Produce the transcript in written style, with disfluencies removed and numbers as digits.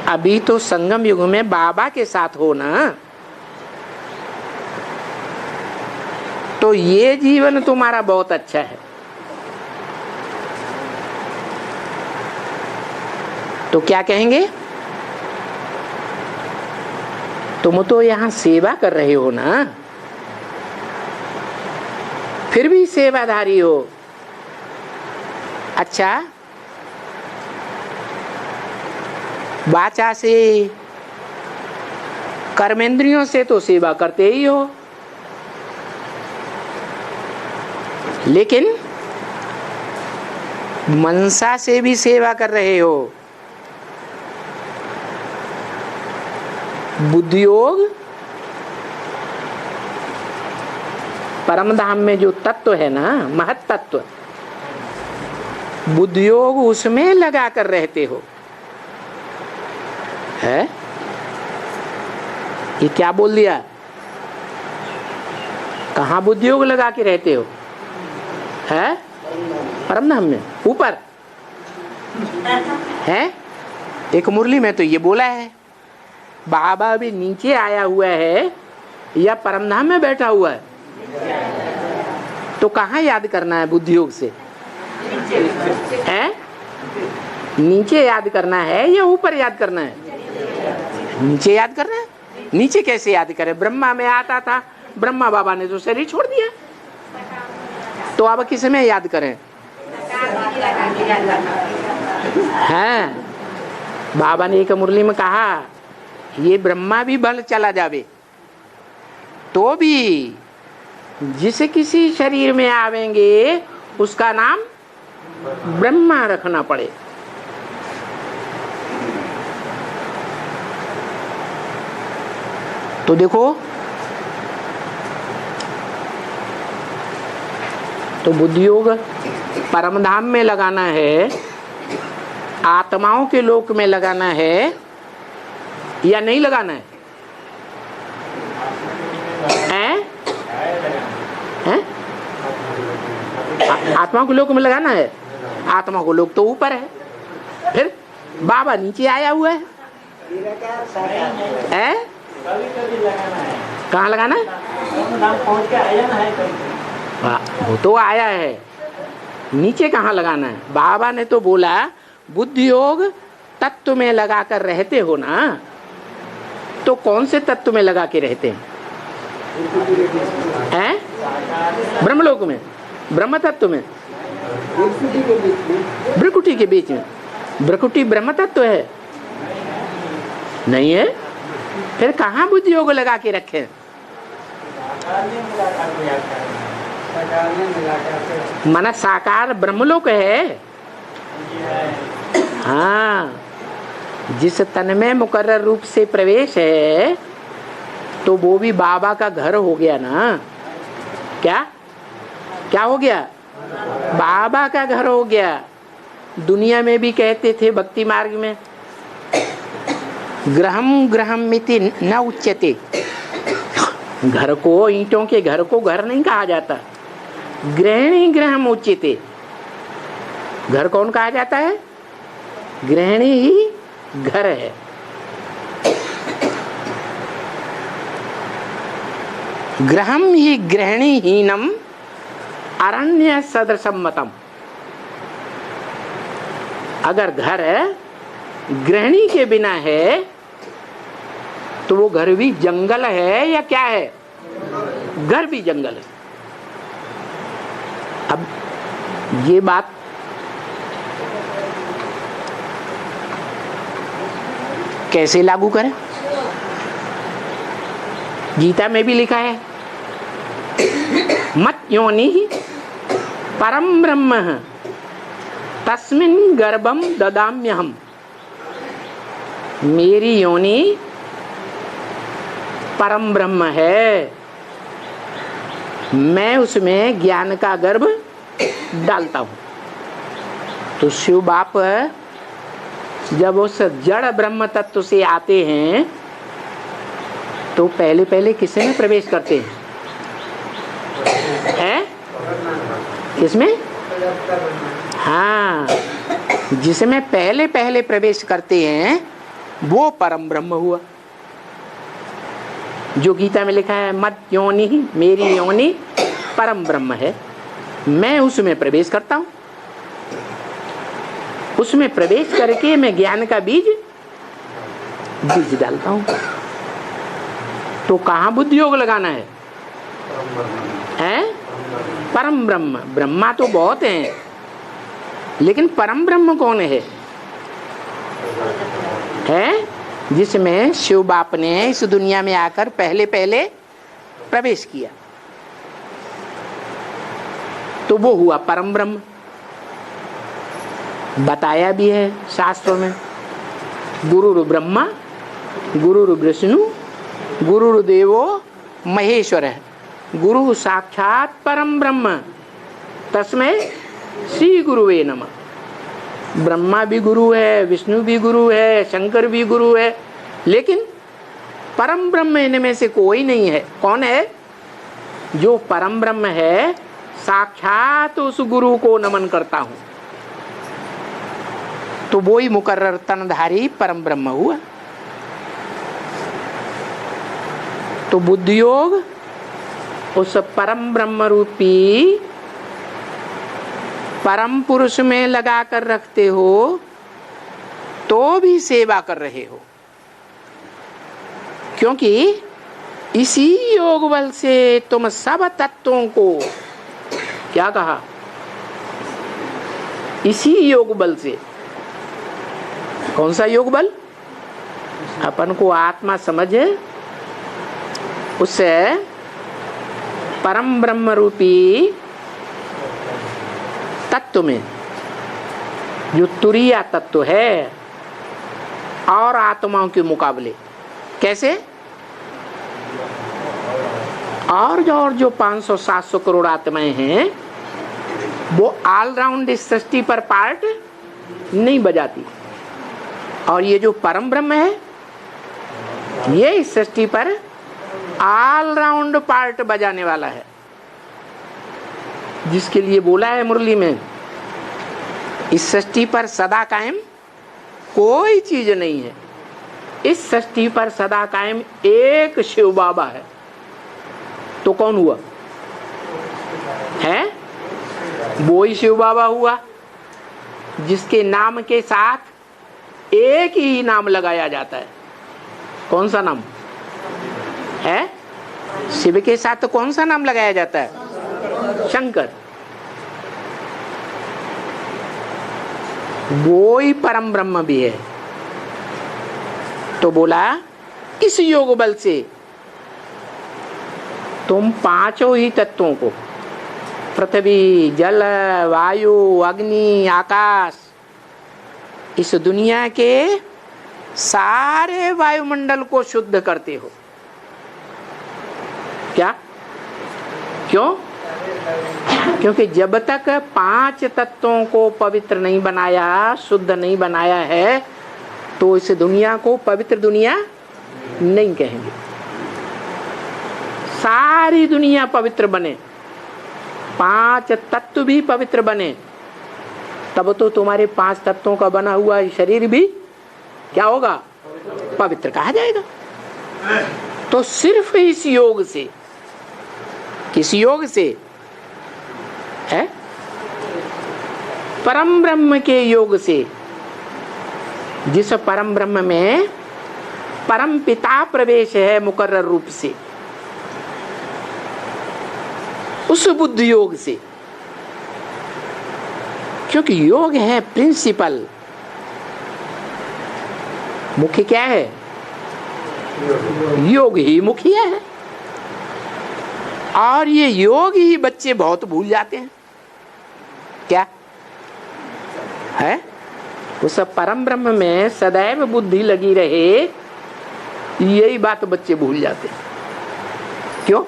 अभी तो संगम युग में बाबा के साथ हो ना, तो ये जीवन तुम्हारा बहुत अच्छा है। तो क्या कहेंगे, तुम तो यहां सेवा कर रहे हो ना, फिर भी सेवाधारी हो। अच्छा, वाचा से कर्मेंद्रियों से तो सेवा करते ही हो, लेकिन मनसा से भी सेवा कर रहे हो। बुद्धियोग परम धाम में जो तत्व है ना, महत तत्व, बुद्धियोग उसमें लगा कर रहते हो। है ये क्या बोल दिया, कहाँ बुद्धियोग लगा के रहते हो? है परम धाम में ऊपर है। एक मुरली में तो ये बोला है, बाबा भी नीचे आया हुआ है या परम धाम में बैठा हुआ है? तो कहाँ याद करना है बुद्धियोग से? है नीचे याद करना है या ऊपर याद करना है? नीचे याद करना है। नीचे कैसे याद करें? ब्रह्मा में आता था, ब्रह्मा बाबा ने तो शरीर छोड़ दिया, तो अब किस में याद करें? हैं बाबा ने एक मुरली में कहा, ये ब्रह्मा भी बल चला जावे तो भी जिस किसी शरीर में आवेंगे उसका नाम ब्रह्मा रखना पड़े। तो देखो, तो बुद्धियोग परम धाम में लगाना है, आत्माओं के लोक में लगाना है या नहीं लगाना है? हैं? आत्मा को लोक में लगाना है। आत्मा को लोक तो ऊपर है, फिर बाबा नीचे आया हुआ है। कहाँ लगाना है? वो तो आया है, नीचे कहाँ लगाना है? बाबा ने तो बोला बुद्धियोग तत्व में लगा कर रहते हो ना, तो कौन से तत्व में लगा के रहते हैं? ब्रह्मलोक में, ब्रह्म तत्व में, भ्रकुटी के बीच में। भ्रकुटी ब्रह्म तत्व है? नहीं है, फिर कहाँ बुद्धियोग लगा के रखे? माना साकार ब्रह्मलोक है। हाँ, जिस तन में मुकर्रर रूप से प्रवेश है तो वो भी बाबा का घर हो गया ना। क्या क्या हो गया? बाबा का घर हो गया। दुनिया में भी कहते थे भक्ति मार्ग में, ग्रहम ग्रहम मिति न उच्यते। घर को, ईंटों के घर को घर नहीं कहा जाता, गृहिणी ग्रहम उच्यते। घर कौन कहा जाता है? गृहिणी ही घर है। ग्रहम ही गृहिणी हीनम अरण्य सदृशम्मतम। अगर घर गृहिणी के बिना है तो वो घर भी जंगल है या क्या है? घर भी जंगल है। अब ये बात कैसे लागू करें? गीता में भी लिखा है, मत योनि परम ब्रह्म तस्मिन् गर्भम ददाम्यहम्। मेरी योनि परम ब्रह्म है, मैं उसमें ज्ञान का गर्भ डालता हूँ। तो शिव बाप जब उस जड़ ब्रह्म तत्व से आते हैं तो पहले पहले किसमें में प्रवेश करते हैं? किसमें? हाँ, जिसमें पहले पहले प्रवेश करते हैं वो परम ब्रह्म हुआ। जो गीता में लिखा है मत योनि, मेरी योनि परम ब्रह्म है, मैं उसमें प्रवेश करता हूं, उसमें प्रवेश करके मैं ज्ञान का बीज डालता हूं। तो कहां बुद्धि योग लगाना है? परम ब्रह्म। ब्रह्मा तो बहुत हैं, लेकिन परम ब्रह्म कौन है? जिसमें शिव बाप ने इस दुनिया में आकर पहले पहले प्रवेश किया, तो वो हुआ परम ब्रह्म। बताया भी है शास्त्रों में, गुरुर् ब्रह्मा गुरुर् विष्णु गुरुर्देवो महेश्वर है, गुरु साक्षात परम ब्रह्म तस्मै श्री गुरुवे नमः। ब्रह्मा भी गुरु है, विष्णु भी गुरु है, शंकर भी गुरु है, लेकिन परम ब्रह्म इनमें से कोई नहीं है। कौन है? जो परम ब्रह्म है, साक्षात उस गुरु को नमन करता हूं, तो वो ही मुकर्रर तनधारी परम ब्रह्म हुआ। तो बुद्धि योग उस परम ब्रह्म रूपी परम पुरुष में लगा कर रखते हो, तो भी सेवा कर रहे हो, क्योंकि इसी योग बल से तुम सब तत्वों को, क्या कहा? इसी योग बल से। कौन सा योग बल? अपन को आत्मा समझ है, उससे परम ब्रह्म रूपी तत्व में जो तुरीय तत्व है और आत्माओं के मुकाबले कैसे, और जो 500-700 करोड़ आत्माएं हैं, वो ऑलराउंड इस सृष्टि पर पार्ट नहीं बजाती, और ये जो परम ब्रह्म है, ये इस सृष्टि पर ऑलराउंड पार्ट बजाने वाला है। जिसके लिए बोला है मुरली में, इस सृष्टि पर सदा कायम कोई चीज नहीं है, इस सृष्टि पर सदा कायम एक शिव बाबा है। तो कौन हुआ? है वो ही शिव बाबा हुआ, जिसके नाम के साथ एक ही नाम लगाया जाता है। कौन सा नाम है? शिव के साथ तो कौन सा नाम लगाया जाता है? शंकर। वो ही परम ब्रह्म भी है। तो बोला इस योग बल से तुम पांचों ही तत्वों को, पृथ्वी, जल, वायु, अग्नि, आकाश, इस दुनिया के सारे वायुमंडल को शुद्ध करते हो। क्या? क्यों? क्योंकि जब तक 5 तत्वों को पवित्र नहीं बनाया, शुद्ध नहीं बनाया है, तो इस दुनिया को पवित्र दुनिया नहीं कहेंगे। सारी दुनिया पवित्र बने, 5 तत्व भी पवित्र बने, तब तो तुम्हारे 5 तत्वों का बना हुआ शरीर भी क्या होगा? पवित्र कहा जाएगा। तो सिर्फ इस योग से, किस योग से है? परम ब्रह्म के योग से, जिस परम ब्रह्म में परम पिता प्रवेश है मुकर्रर रूप से, उस बुद्धि योग से। क्योंकि योग है प्रिंसिपल, मुख्य क्या है? योग ही मुखिया है। और ये योग ही बच्चे बहुत भूल जाते हैं। क्या है? उस परम ब्रह्म में सदैव बुद्धि लगी रहे, यही बात बच्चे भूल जाते हैं। क्यों?